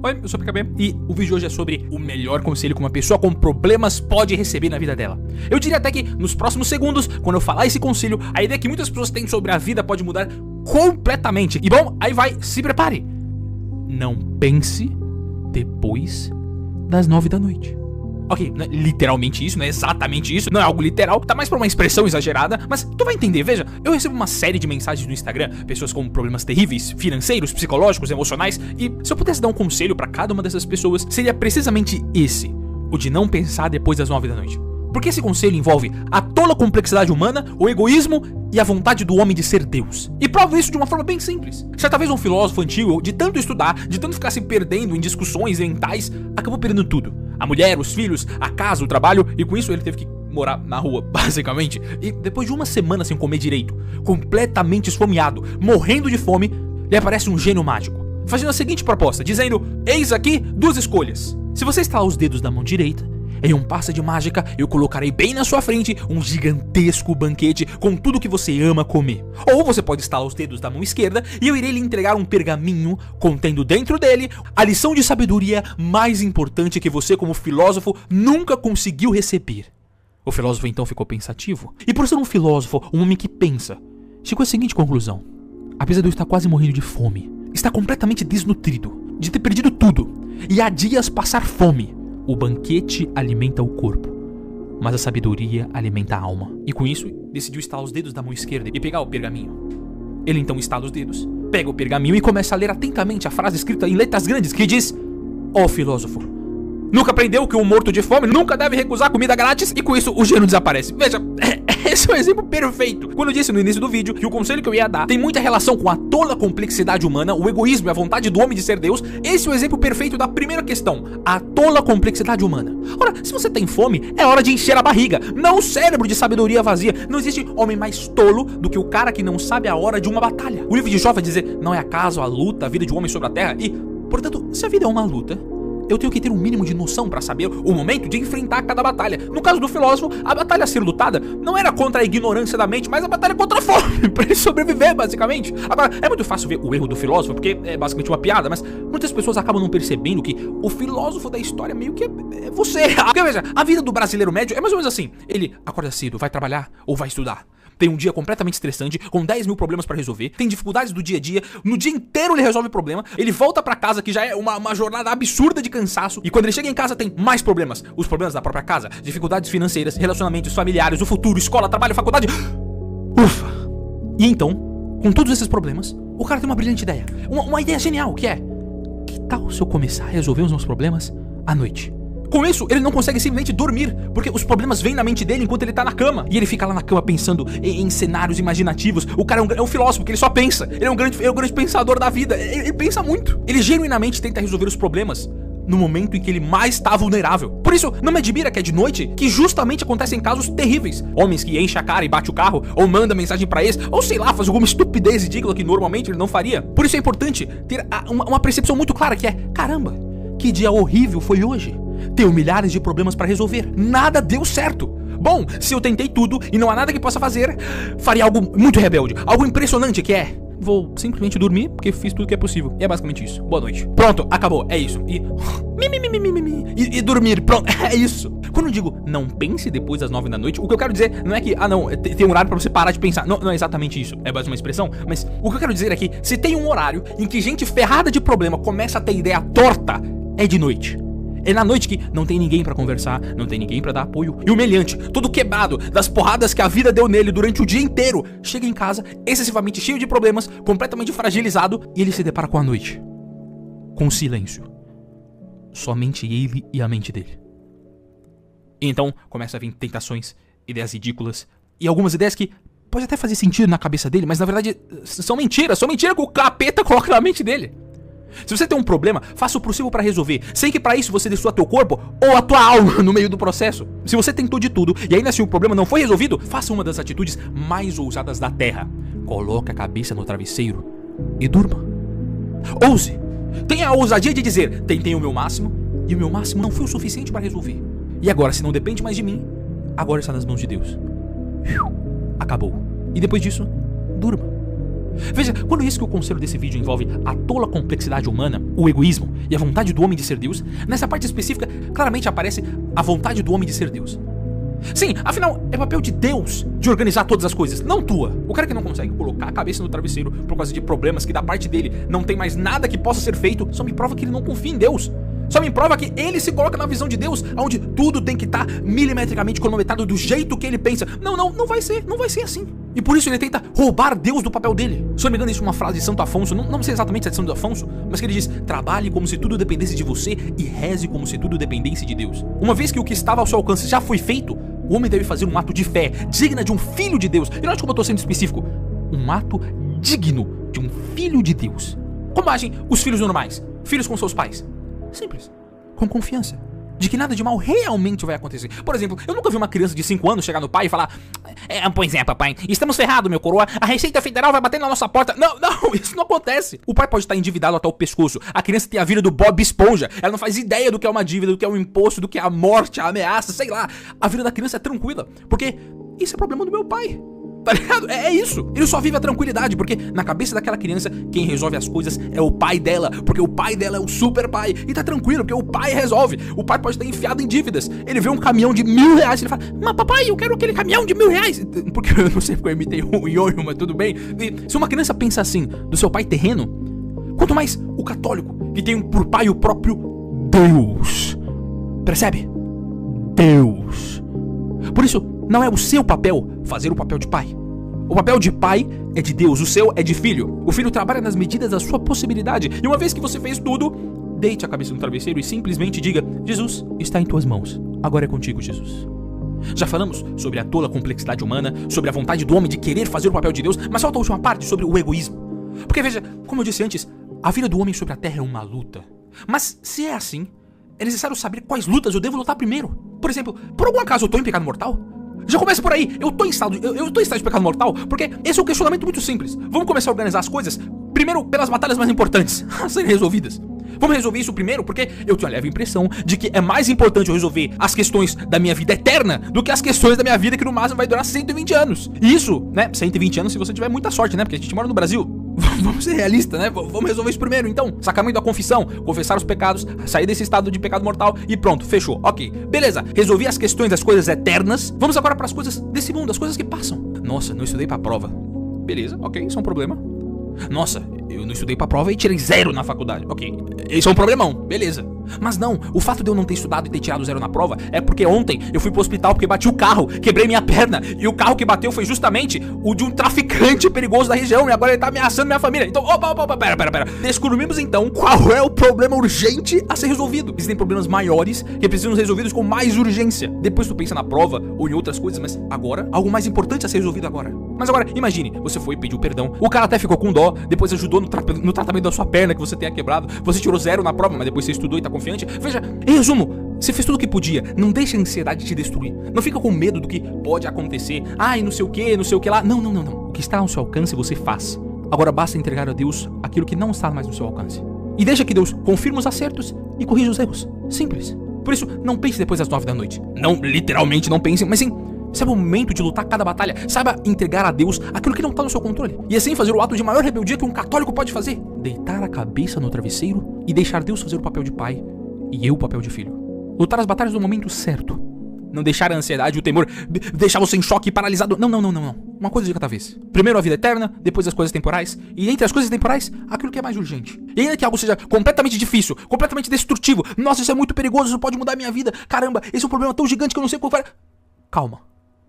Oi, eu sou o PKB e o vídeo de hoje é sobre o melhor conselho que uma pessoa com problemas pode receber na vida dela. Eu diria até que nos próximos segundos, quando eu falar esse conselho, a ideia que muitas pessoas têm sobre a vida pode mudar completamente. E bom, aí vai, se prepare. Não pense depois das 9 da noite. Ok, não é literalmente isso, não é exatamente isso, não é algo literal, tá mais pra uma expressão exagerada, mas tu vai entender. Veja, eu recebo uma série de mensagens no Instagram, pessoas com problemas terríveis, financeiros, psicológicos, emocionais, e se eu pudesse dar um conselho pra cada uma dessas pessoas, seria precisamente esse, o de não pensar depois das 9 da noite. Porque esse conselho envolve a tola complexidade humana, o egoísmo e a vontade do homem de ser Deus. E provo isso de uma forma bem simples. Certa vez um filósofo antigo, de tanto estudar, de tanto ficar se perdendo em discussões mentais, acabou perdendo tudo. A mulher, os filhos, a casa, o trabalho, e com isso ele teve que morar na rua, basicamente. E depois de uma semana sem comer direito, completamente esfomeado, morrendo de fome, lhe aparece um gênio mágico, fazendo a seguinte proposta, dizendo: eis aqui duas escolhas. Se você estalar os dedos da mão direita, em um passe de mágica, eu colocarei bem na sua frente um gigantesco banquete com tudo que você ama comer. Ou você pode estalar os dedos da mão esquerda e eu irei lhe entregar um pergaminho contendo dentro dele a lição de sabedoria mais importante que você, como filósofo, nunca conseguiu receber. O filósofo então ficou pensativo. E por ser um filósofo, um homem que pensa, chegou à seguinte conclusão: apesar de eu estar quase morrendo de fome, estar completamente desnutrido, de ter perdido tudo, e há dias passar fome, o banquete alimenta o corpo, mas a sabedoria alimenta a alma. E com isso, decidiu estalar os dedos da mão esquerda e pegar o pergaminho. Ele então estala os dedos, pega o pergaminho e começa a ler atentamente a frase escrita em letras grandes que diz: ó filósofo, nunca aprendeu que um morto de fome nunca deve recusar comida grátis? E com isso o gênio desaparece. Veja, esse é o exemplo perfeito. Quando eu disse no início do vídeo que o conselho que eu ia dar tem muita relação com a tola complexidade humana, o egoísmo e a vontade do homem de ser Deus, esse é o exemplo perfeito da primeira questão, a tola complexidade humana. Ora, se você tem fome, é hora de encher a barriga, não o cérebro de sabedoria vazia. Não existe homem mais tolo do que o cara que não sabe a hora de uma batalha. O livro de Jó vai dizer: não é acaso a luta, a vida de um homem sobre a terra? E, portanto, se a vida é uma luta, eu tenho que ter um mínimo de noção para saber o momento de enfrentar cada batalha. No caso do filósofo, a batalha a ser lutada não era contra a ignorância da mente, mas a batalha contra a fome, para ele sobreviver, basicamente. Agora, é muito fácil ver o erro do filósofo, porque é basicamente uma piada, mas muitas pessoas acabam não percebendo que o filósofo da história meio que é você. Porque, veja, a vida do brasileiro médio é mais ou menos assim: ele acorda cedo, vai trabalhar ou vai estudar. Tem um dia completamente estressante, com 10 mil problemas pra resolver, tem dificuldades do dia a dia, no dia inteiro ele resolve problema, ele volta pra casa, que já é uma jornada absurda de cansaço, e quando ele chega em casa tem mais problemas, os problemas da própria casa, dificuldades financeiras, relacionamentos familiares, o futuro, escola, trabalho, faculdade. Ufa! E então, com todos esses problemas, o cara tem uma brilhante ideia, uma ideia genial, que é: que tal se eu começar a resolver os meus problemas à noite? Com isso, ele não consegue simplesmente dormir, porque os problemas vêm na mente dele enquanto ele tá na cama. E ele fica lá na cama pensando em cenários imaginativos. O cara é um filósofo, que ele só pensa. Ele é um grande pensador da vida. Ele pensa muito. Ele genuinamente tenta resolver os problemas no momento em que ele mais tá vulnerável. Por isso, não me admira que é de noite que justamente acontecem casos terríveis. Homens que enchem a cara e bate o carro, ou manda mensagem pra ex, ou sei lá, faz alguma estupidez ridícula que normalmente ele não faria. Por isso é importante ter uma percepção muito clara, que é: caramba, que dia horrível foi hoje. Tenho milhares de problemas pra resolver. Nada deu certo. Bom, se eu tentei tudo e não há nada que possa fazer, faria algo muito rebelde, algo impressionante, que é: vou simplesmente dormir, porque fiz tudo que é possível. E é basicamente isso. Boa noite. Pronto, acabou, é isso. E dormir, pronto, é isso. Quando eu digo não pense depois das 9 da noite, o que eu quero dizer não é que, tem um horário pra você parar de pensar. Não é exatamente isso, é mais uma expressão. Mas o que eu quero dizer é que se tem um horário em que gente ferrada de problema começa a ter ideia torta, é de noite. É na noite que não tem ninguém pra conversar, não tem ninguém pra dar apoio. E o humilhante, todo quebrado das porradas que a vida deu nele durante o dia inteiro, chega em casa excessivamente cheio de problemas, completamente fragilizado, e ele se depara com a noite, com o silêncio. Somente ele e a mente dele. E então começa a vir tentações, ideias ridículas, e algumas ideias que pode até fazer sentido na cabeça dele, mas na verdade são mentiras que o capeta coloca na mente dele. Se você tem um problema, faça o possível pra resolver, sem que pra isso você destrua teu corpo ou a tua alma no meio do processo. Se você tentou de tudo e ainda assim o problema não foi resolvido, faça uma das atitudes mais ousadas da terra: coloque a cabeça no travesseiro e durma. Ouse! Tenha a ousadia de dizer: tentei o meu máximo e o meu máximo não foi o suficiente pra resolver. E agora, se não depende mais de mim, agora está nas mãos de Deus. Acabou. E depois disso, durma. Veja, quando isso que o conselho desse vídeo envolve a tola complexidade humana, o egoísmo e a vontade do homem de ser Deus, nessa parte específica claramente aparece a vontade do homem de ser Deus. Sim, afinal, é papel de Deus de organizar todas as coisas, não tua. O cara que não consegue colocar a cabeça no travesseiro por causa de problemas que da parte dele não tem mais nada que possa ser feito, só me prova que ele não confia em Deus. Só me prova que ele se coloca na visão de Deus, onde tudo tem que estar milimetricamente cronometrado do jeito que ele pensa. Não vai ser assim. E por isso ele tenta roubar Deus do papel dele. Se eu não me engano, isso é uma frase de Santo Afonso, não sei exatamente se é de Santo Afonso, mas que ele diz: trabalhe como se tudo dependesse de você e reze como se tudo dependesse de Deus. Uma vez que o que estava ao seu alcance já foi feito, o homem deve fazer um ato de fé, digna de um filho de Deus. E note como eu estou sendo específico. Um ato digno de um filho de Deus. Como agem os filhos normais? Filhos com seus pais? Simples. Com confiança de que nada de mal realmente vai acontecer. Por exemplo, eu nunca vi uma criança de 5 anos chegar no pai e falar: pois é, papai, estamos ferrados, meu coroa, a Receita Federal vai bater na nossa porta. Não, isso não acontece. O pai pode estar endividado até o pescoço. A criança tem a vida do Bob Esponja. Ela não faz ideia do que é uma dívida, do que é um imposto, do que é a morte, a ameaça, sei lá. A vida da criança é tranquila, porque isso é problema do meu pai. Tá ligado? É isso. Ele só vive a tranquilidade, porque na cabeça daquela criança, quem resolve as coisas é o pai dela, porque o pai dela é o super pai. E tá tranquilo, porque o pai resolve. O pai pode estar enfiado em dívidas. Ele vê um caminhão de R$1.000 e ele fala: mas papai, eu quero aquele caminhão de R$1.000. Porque eu não sei porque eu imitei o ionho, mas tudo bem. E se uma criança pensa assim do seu pai terreno, quanto mais o católico, que tem por pai o próprio Deus. Percebe? Deus. Por isso, não é o seu papel fazer o papel de pai. O papel de pai é de Deus, o seu é de filho. O filho trabalha nas medidas da sua possibilidade. E uma vez que você fez tudo, deite a cabeça no travesseiro e simplesmente diga: Jesus, está em tuas mãos. Agora é contigo, Jesus. Já falamos sobre a tola complexidade humana, sobre a vontade do homem de querer fazer o papel de Deus, mas falta a última parte sobre o egoísmo. Porque veja, como eu disse antes, a vida do homem sobre a terra é uma luta. Mas se é assim, é necessário saber quais lutas eu devo lutar primeiro. Por exemplo, por algum acaso eu estou em pecado mortal? Já começa por aí, eu tô em estado de pecado mortal, porque esse é um questionamento muito simples. Vamos começar a organizar as coisas, primeiro pelas batalhas mais importantes a serem resolvidas. Vamos resolver isso primeiro, porque eu tenho a leve impressão de que é mais importante eu resolver as questões da minha vida eterna do que as questões da minha vida que no máximo vai durar 120 anos. E isso, né, 120 anos se você tiver muita sorte, né, porque a gente mora no Brasil. Vamos ser realistas, né? Vamos resolver isso primeiro, então. Sacramento da confissão, confessar os pecados, sair desse estado de pecado mortal e pronto, fechou. Ok, beleza. Resolvi as questões das coisas eternas. Vamos agora para as coisas desse mundo, as coisas que passam. Nossa, não estudei pra prova. Beleza, ok, isso é um problema. Nossa, eu não estudei pra prova e tirei 0 na faculdade. Ok, isso é um problemão, beleza. Mas não, o fato de eu não ter estudado e ter tirado 0 na prova é porque ontem eu fui pro hospital porque bati o carro, quebrei minha perna. E o carro que bateu foi justamente o de um traficante perigoso da região. E agora ele tá ameaçando minha família. Então, opa, pera. Descobrimos então qual é o problema urgente a ser resolvido. Existem problemas maiores que precisam ser resolvidos com mais urgência. Depois tu pensa na prova ou em outras coisas, mas agora, algo mais importante a ser resolvido agora. Mas agora, imagine, você foi, pediu perdão, o cara até ficou com dó, depois ajudou no tratamento da sua perna que você tenha quebrado. Você tirou 0 na prova, mas depois você estudou e tá confiante. Veja, em resumo, você fez tudo o que podia. Não deixa a ansiedade te destruir. Não fica com medo do que pode acontecer. Ai, não sei o que lá. Não. O que está ao seu alcance você faz. Agora basta entregar a Deus aquilo que não está mais no seu alcance. E deixa que Deus confirme os acertos e corrija os erros. Simples. Por isso, não pense depois das 9 da noite. Não, literalmente não pense, mas sim, saiba o momento de lutar cada batalha. Saiba entregar a Deus aquilo que não está no seu controle. E assim fazer o ato de maior rebeldia que um católico pode fazer. Deitar a cabeça no travesseiro e deixar Deus fazer o papel de pai e eu o papel de filho. Lutar as batalhas no momento certo. Não deixar a ansiedade e o temor deixar você em choque e paralisado. Não. Uma coisa de cada vez. Primeiro a vida eterna, depois as coisas temporais. E entre as coisas temporais, aquilo que é mais urgente. E ainda que algo seja completamente difícil, completamente destrutivo. Nossa, isso é muito perigoso, isso pode mudar a minha vida. Caramba, esse é um problema tão gigante que eu não sei como fazer. Calma.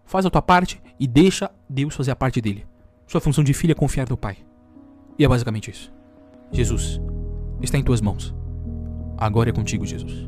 Faz a tua parte e deixa Deus fazer a parte dele. Sua função de filho é confiar no Pai. E é basicamente isso. Jesus, está em tuas mãos. Agora é contigo, Jesus.